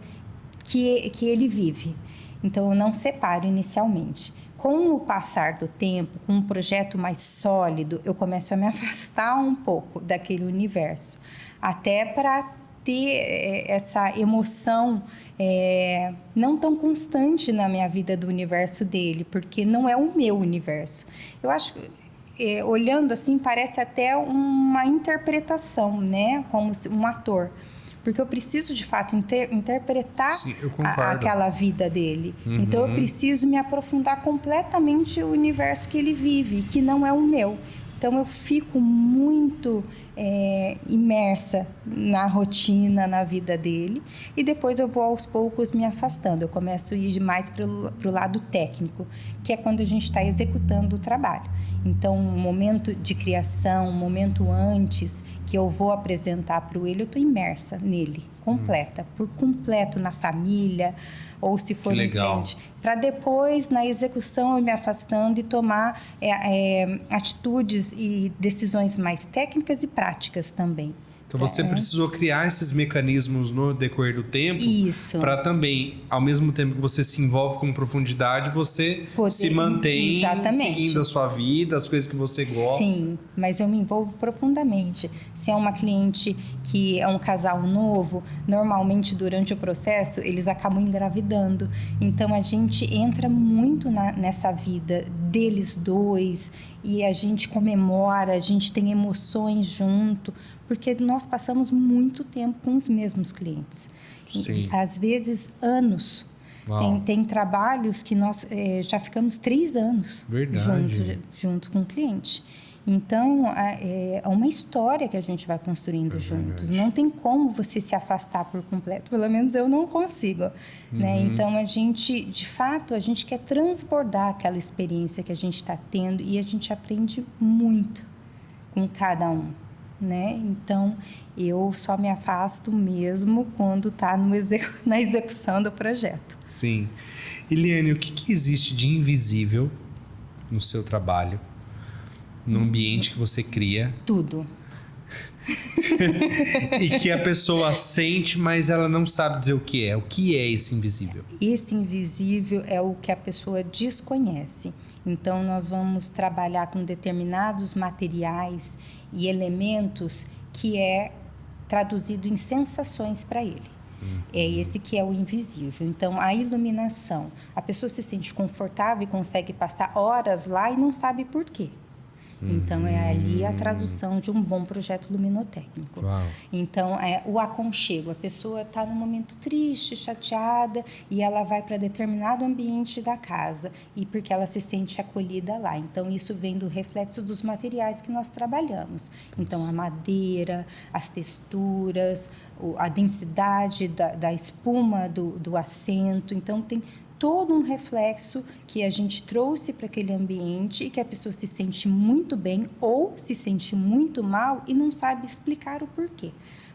que ele vive. Então eu não separo inicialmente. Com o passar do tempo, com um projeto mais sólido, eu começo a me afastar um pouco daquele universo, até para ter essa emoção não tão constante na minha vida do universo dele, porque não é o meu universo. Eu acho que, olhando assim, parece até uma interpretação, né? Como um ator. Porque eu preciso, de fato, interpretar aquela vida dele. Uhum. Então, eu preciso me aprofundar completamente no universo que ele vive, que não é o meu. Então, eu fico muito imersa na rotina, na vida dele. E depois eu vou, aos poucos, me afastando. Eu começo a ir mais para o lado técnico, que é quando a gente está executando o trabalho. Então, um momento de criação, um momento antes que eu vou apresentar para ele, eu estou imersa nele, completa, por completo, na família, ou se for um cliente. Para depois, na execução, eu me afastando e tomar atitudes e decisões mais técnicas e práticas também. Então, você precisou criar esses mecanismos no decorrer do tempo. Isso. Para também, ao mesmo tempo que você se envolve com profundidade, você se mantém seguindo a sua vida, as coisas que você gosta. Sim, mas eu me envolvo profundamente. Se é uma cliente que é um casal novo, normalmente durante o processo eles acabam engravidando. Então a gente entra muito nessa vida deles dois e a gente comemora, a gente tem emoções junto, porque nós passamos muito tempo com os mesmos clientes. Sim. Às vezes anos. Tem trabalhos que nós já ficamos 3 anos junto com o cliente. Então, é uma história que a gente vai construindo juntos. Não tem como você se afastar por completo. Pelo menos eu não consigo. Né? Então, a gente quer transbordar aquela experiência que a gente está tendo e a gente aprende muito com cada um. Né? Então, eu só me afasto mesmo quando está na execução do projeto. Sim. Eliane, o que existe de invisível no seu trabalho, no ambiente que você cria? Tudo. E que a pessoa sente, mas ela não sabe dizer o que é. O que é esse invisível? Esse invisível é o que a pessoa desconhece. Então, nós vamos trabalhar com determinados materiais e elementos que é traduzido em sensações para ele. É esse que é o invisível. Então, a iluminação. A pessoa se sente confortável e consegue passar horas lá e não sabe por quê. Então, é ali a tradução de um bom projeto luminotécnico. Uau. Então, é o aconchego. A pessoa está num momento triste, chateada, e ela vai para determinado ambiente da casa, e porque ela se sente acolhida lá. Então, isso vem do reflexo dos materiais que nós trabalhamos. Então, a madeira, as texturas, a densidade da espuma do assento. Então, tem todo um reflexo que a gente trouxe para aquele ambiente e que a pessoa se sente muito bem ou se sente muito mal e não sabe explicar o porquê.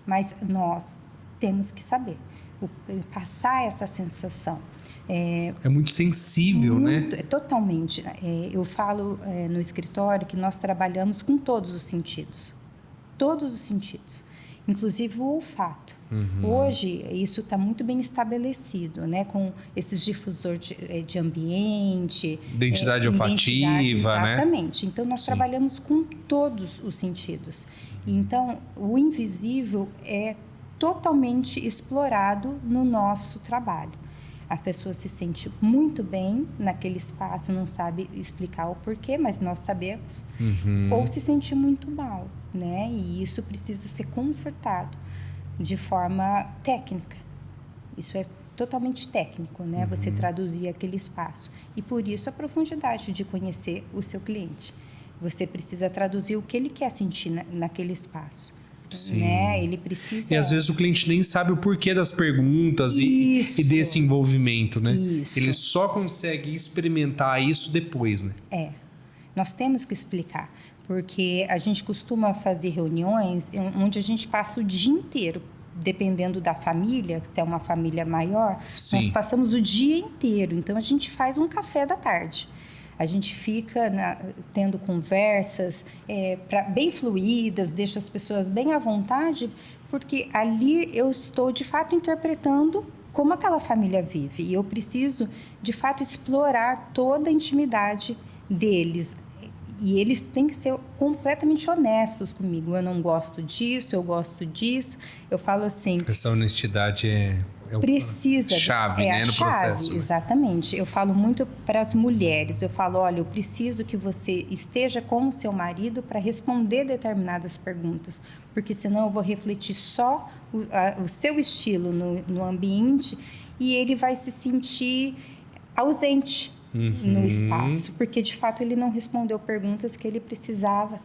Mas nós temos que saber, passar essa sensação. É muito sensível, né? Totalmente. Eu falo no escritório que nós trabalhamos com todos os sentidos. Todos os sentidos. Inclusive o olfato. Hoje, isso está muito bem estabelecido, né? Com esses difusores de ambiente. Identidade olfativa, né? Exatamente. Então, nós trabalhamos com todos os sentidos. Então, o invisível é totalmente explorado no nosso trabalho. A pessoa se sente muito bem naquele espaço, não sabe explicar o porquê, mas nós sabemos. Ou se sente muito mal, né? E isso precisa ser consertado de forma técnica. Isso é totalmente técnico, né? Você traduzir aquele espaço. E por isso a profundidade de conhecer o seu cliente. Você precisa traduzir o que ele quer sentir naquele espaço. Sim. Né? Ele precisa... E às vezes o cliente nem sabe o porquê das perguntas e desse envolvimento, né? Isso. Ele só consegue experimentar isso depois, né? Nós temos que explicar, porque a gente costuma fazer reuniões onde a gente passa o dia inteiro, dependendo da família, se é uma família maior, Sim. Nós passamos o dia inteiro. Então, a gente faz um café da tarde. A gente fica tendo conversas bem fluídas, deixa as pessoas bem à vontade, porque ali eu estou, de fato, interpretando como aquela família vive. E eu preciso, de fato, explorar toda a intimidade deles. E eles têm que ser completamente honestos comigo. Eu não gosto disso, eu gosto disso. Eu falo assim... Essa honestidade precisa, chave, né, no processo. Exatamente. Eu falo muito para as mulheres. Eu falo, olha, eu preciso que você esteja com o seu marido para responder determinadas perguntas, porque senão eu vou refletir só o seu estilo no ambiente e ele vai se sentir ausente no espaço, porque de fato ele não respondeu perguntas que ele precisava.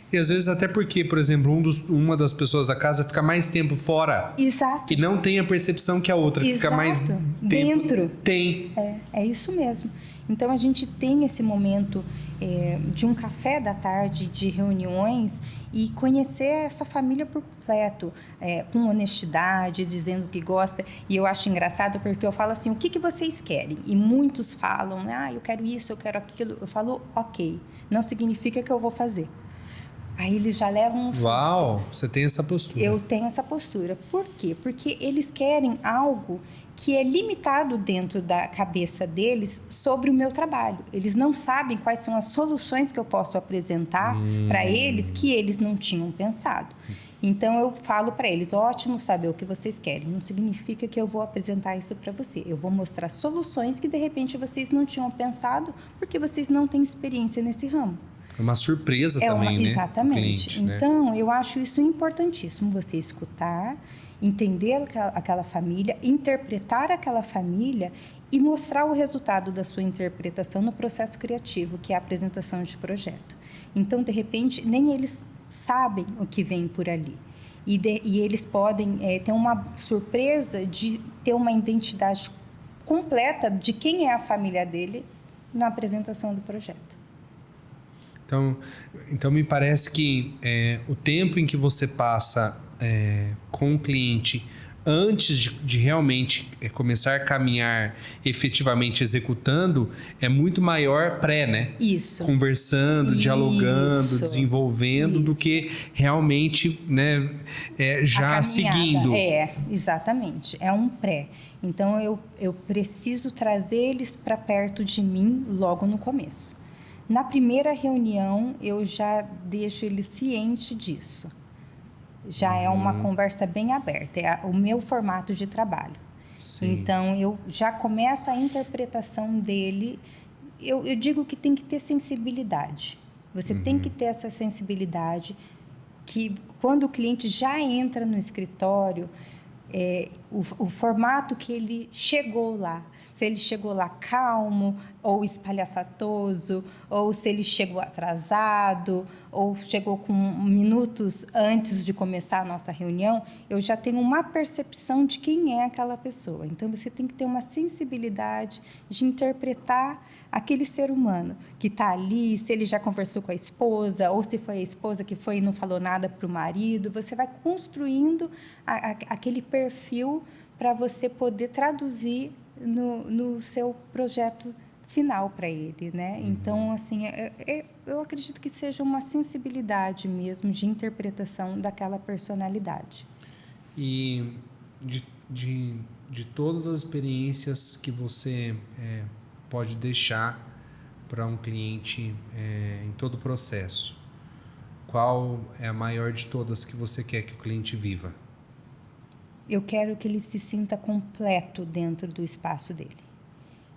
E às vezes até porque, por exemplo, uma das pessoas da casa fica mais tempo fora. Exato. E não tem a percepção que a outra que fica mais tempo dentro. Tem. É isso mesmo. Então a gente tem esse momento de um café da tarde, de reuniões e conhecer essa família por completo, com honestidade, dizendo o que gosta. E eu acho engraçado porque eu falo assim, o que vocês querem? E muitos falam, eu quero isso, eu quero aquilo. Eu falo, ok, não significa que eu vou fazer. Aí eles já levam um susto. Uau, você tem essa postura. Eu tenho essa postura. Por quê? Porque eles querem algo que é limitado dentro da cabeça deles sobre o meu trabalho. Eles não sabem quais são as soluções que eu posso apresentar para eles que eles não tinham pensado. Então, eu falo para eles, ótimo saber o que vocês querem. Não significa que eu vou apresentar isso para você. Eu vou mostrar soluções que, de repente, vocês não tinham pensado porque vocês não têm experiência nesse ramo. É uma surpresa também, né? Exatamente. Cliente, então, eu acho isso importantíssimo, você escutar, entender aquela família, interpretar aquela família e mostrar o resultado da sua interpretação no processo criativo, que é a apresentação de projeto. Então, de repente, nem eles sabem o que vem por ali. E eles podem ter uma surpresa de ter uma identidade completa de quem é a família dele na apresentação do projeto. Então me parece que o tempo em que você passa com o cliente antes de realmente começar a caminhar efetivamente executando é muito maior né? Isso. Conversando, dialogando, desenvolvendo do que realmente, né, já seguindo. Exatamente. É um pré. Então eu preciso trazer eles para perto de mim logo no começo. Na primeira reunião, eu já deixo ele ciente disso. Já é uma conversa bem aberta, é o meu formato de trabalho. Sim. Então, eu já começo a interpretação dele. Eu digo que tem que ter sensibilidade. Você tem que ter essa sensibilidade que, quando o cliente já entra no escritório, o formato que ele chegou lá. Se ele chegou lá calmo, ou espalhafatoso, ou se ele chegou atrasado, ou chegou com minutos antes de começar a nossa reunião, eu já tenho uma percepção de quem é aquela pessoa. Então, você tem que ter uma sensibilidade de interpretar aquele ser humano que está ali, se ele já conversou com a esposa, ou se foi a esposa que foi e não falou nada para o marido. Você vai construindo aquele perfil para você poder traduzir no seu projeto final para ele, né? Então, assim, eu acredito que seja uma sensibilidade mesmo de interpretação daquela personalidade. E de todas as experiências que você pode deixar para um cliente em todo o processo, qual é a maior de todas que você quer que o cliente viva? Eu quero que ele se sinta completo dentro do espaço dele.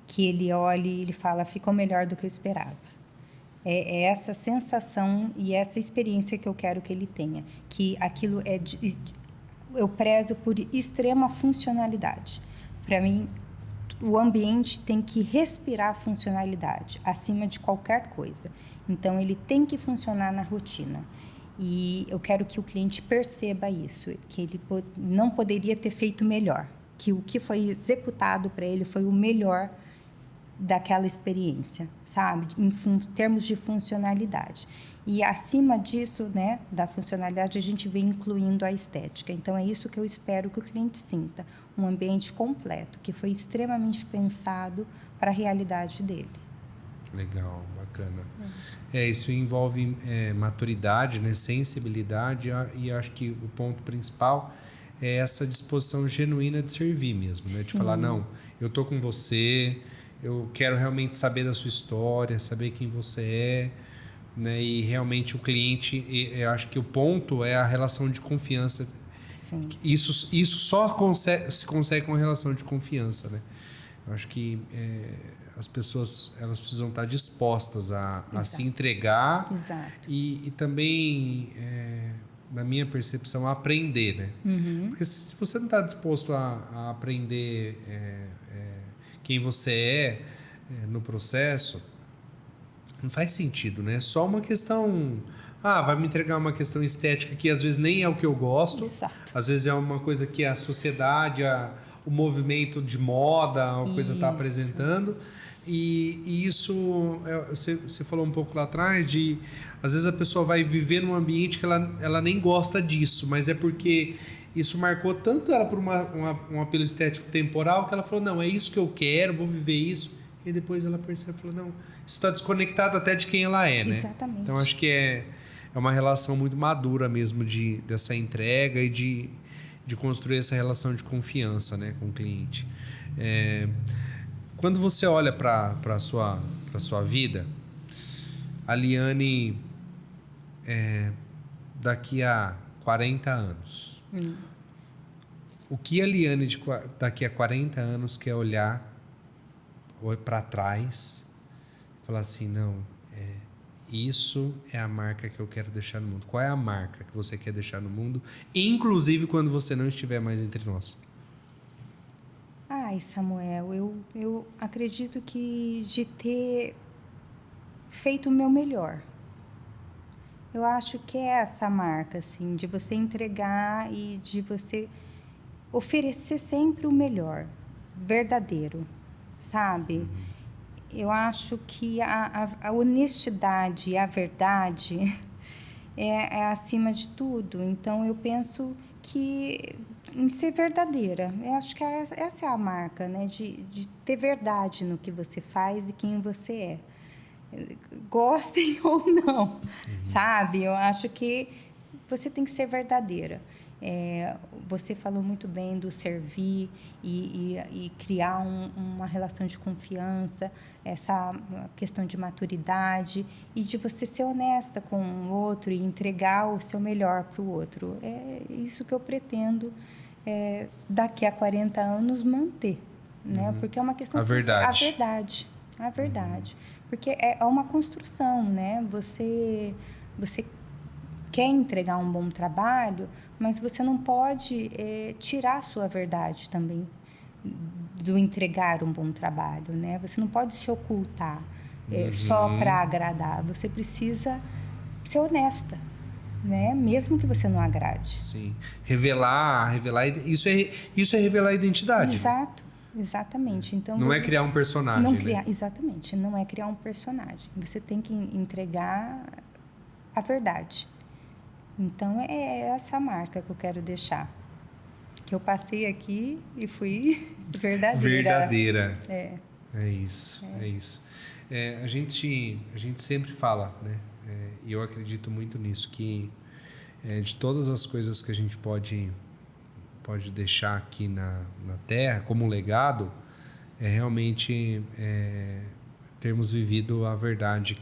Que ele olhe e ele fala, ficou melhor do que eu esperava. É essa sensação e essa experiência que eu quero que ele tenha. Que aquilo eu prezo por extrema funcionalidade. Para mim, o ambiente tem que respirar funcionalidade, acima de qualquer coisa. Então, ele tem que funcionar na rotina. E eu quero que o cliente perceba isso, que ele não poderia ter feito melhor, que o que foi executado para ele foi o melhor daquela experiência, sabe? Em termos de funcionalidade. E acima disso, né, da funcionalidade, a gente vem incluindo a estética. Então, é isso que eu espero que o cliente sinta, um ambiente completo, que foi extremamente pensado para a realidade dele. Legal, bacana. Isso envolve maturidade, né, sensibilidade, e acho que o ponto principal é essa disposição genuína de servir mesmo, né? De falar, não, eu tô com você, eu quero realmente saber da sua história, saber quem você é, né? E realmente o cliente, eu acho que o ponto é a relação de confiança. Sim. Isso só se consegue com a relação de confiança, né? Eu acho que as pessoas elas precisam estar dispostas a se entregar. Exato. E também, na minha percepção, a aprender, né? Porque se você não está disposto a aprender quem você no processo, não faz sentido, né? É só uma questão... vai me entregar uma questão estética que às vezes nem é o que eu gosto. Exato. Às vezes é uma coisa que a sociedade, o movimento de moda, a coisa está apresentando. E isso, você falou um pouco lá atrás, de às vezes a pessoa vai viver num ambiente que ela nem gosta disso, mas é porque isso marcou tanto ela por um apelo estético temporal que ela falou, não, é isso que eu quero, vou viver isso. E depois ela percebe e falou, não, isso está desconectado até de quem ela é, né? Exatamente. Então acho que é uma relação muito madura mesmo dessa entrega e de construir essa relação de confiança, né, com o cliente. Quando você olha para a sua vida, a Liane, daqui a 40 anos, o que a Liane daqui a 40 anos quer olhar para trás e falar assim, não, isso é a marca que eu quero deixar no mundo. Qual é a marca que você quer deixar no mundo, inclusive quando você não estiver mais entre nós? Ai, Samuel, eu acredito que de ter feito o meu melhor. Eu acho que é essa marca, assim, de você entregar e de você oferecer sempre o melhor, verdadeiro, sabe? Eu acho que a honestidade e a verdade é acima de tudo. Então, eu penso que em ser verdadeira. Eu acho que essa é a marca, né? De ter verdade no que você faz e quem você é. Gostem ou não, sabe? Eu acho que você tem que ser verdadeira. Você falou muito bem do servir e criar uma relação de confiança, essa questão de maturidade e de você ser honesta com o outro e entregar o seu melhor para o outro. É isso que eu pretendo daqui a 40 anos manter, né? Porque é uma questão a verdade. A verdade. Porque é uma construção, né? Você quer entregar um bom trabalho, mas você não pode tirar a sua verdade também do entregar um bom trabalho, né? Você não pode se ocultar só para agradar. Você precisa ser honesta, né? Mesmo que você não agrade. Sim. Revelar, isso é revelar a identidade. Exato. Exatamente. Então, não é criar um personagem, né? Exatamente. Não é criar um personagem. Você tem que entregar a verdade. Então, é essa marca que eu quero deixar. Que eu passei aqui e fui verdadeira. É isso. A gente sempre fala, né? E eu acredito muito nisso, que de todas as coisas que a gente pode deixar aqui na Terra como um legado, realmente termos vivido a verdade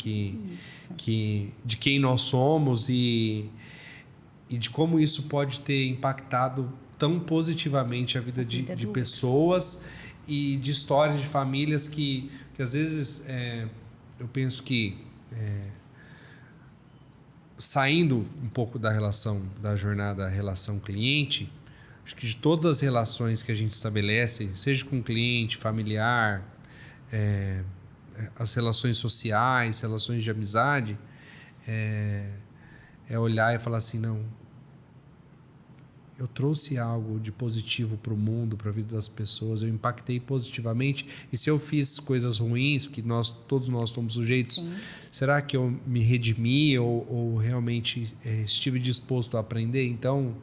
de quem nós somos e de como isso pode ter impactado tão positivamente a vida de pessoas e de histórias de famílias que às vezes eu penso que saindo um pouco da jornada relação cliente, acho que de todas as relações que a gente estabelece, seja com cliente, familiar, as relações sociais, relações de amizade, é olhar e falar assim, não, eu trouxe algo de positivo para o mundo, para a vida das pessoas, eu impactei positivamente, e se eu fiz coisas ruins, porque todos nós somos sujeitos, Sim. será que eu me redimi ou realmente estive disposto a aprender? Então,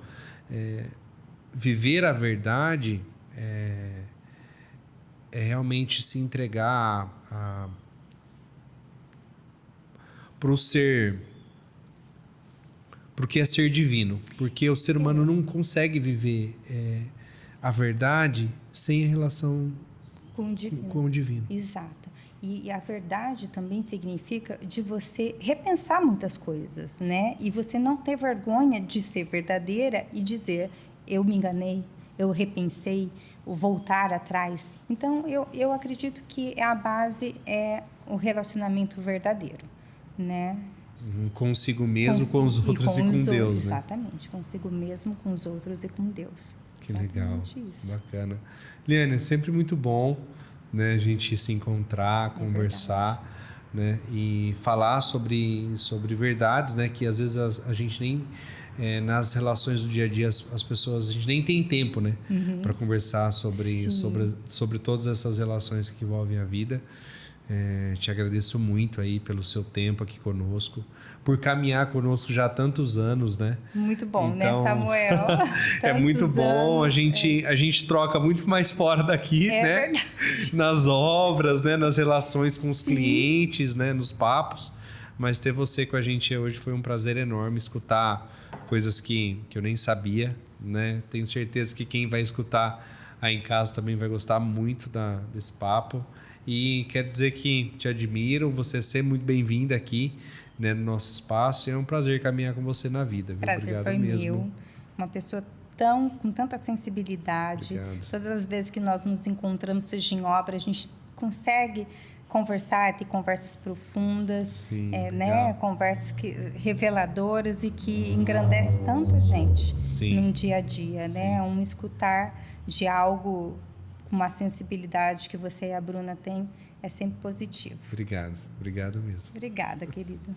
viver a verdade é realmente se entregar para o ser, porque é ser divino, porque o ser humano não consegue viver a verdade sem a relação Com o divino. com o divino. Exato. E a verdade também significa de você repensar muitas coisas, né? E você não ter vergonha de ser verdadeira e dizer, eu me enganei, eu repensei, voltar atrás. Então, eu acredito que a base é o relacionamento verdadeiro, né? Consigo mesmo, com os outros e com Deus, né? Exatamente, consigo mesmo, com os outros e com Deus. Que legal, Isso. bacana. Liane, é sempre muito bom, né, a gente se encontrar, conversar, né, e falar sobre verdades, né, que às vezes a gente nem, nas relações do dia a dia, as pessoas, a gente nem tem tempo, né, para conversar sobre todas essas relações que envolvem a vida. Te agradeço muito aí pelo seu tempo aqui conosco, por caminhar conosco já há tantos anos, né? Muito bom, então, né, Samuel? É muito bom, anos, a gente troca muito mais fora daqui, né? Verdade. Nas obras, né? Nas relações com os clientes, né? Nos papos. Mas ter você com a gente hoje foi um prazer enorme, escutar coisas que eu nem sabia, né? Tenho certeza que quem vai escutar aí em casa também vai gostar muito desse papo. E quero dizer que te admiro, você é sempre muito bem-vinda aqui, né, no nosso espaço. E é um prazer caminhar com você na vida. Viu? Prazer Obrigado foi mesmo. meu. Uma pessoa com tanta sensibilidade. Obrigado. Todas as vezes que nós nos encontramos, seja em obra, a gente consegue conversar, ter conversas profundas, Sim, né? Conversas reveladoras e que engrandece tanto a gente no dia a dia, né? Um escutar de algo com uma sensibilidade que você e a Bruna têm é sempre positivo. Obrigado mesmo. Obrigada, querida.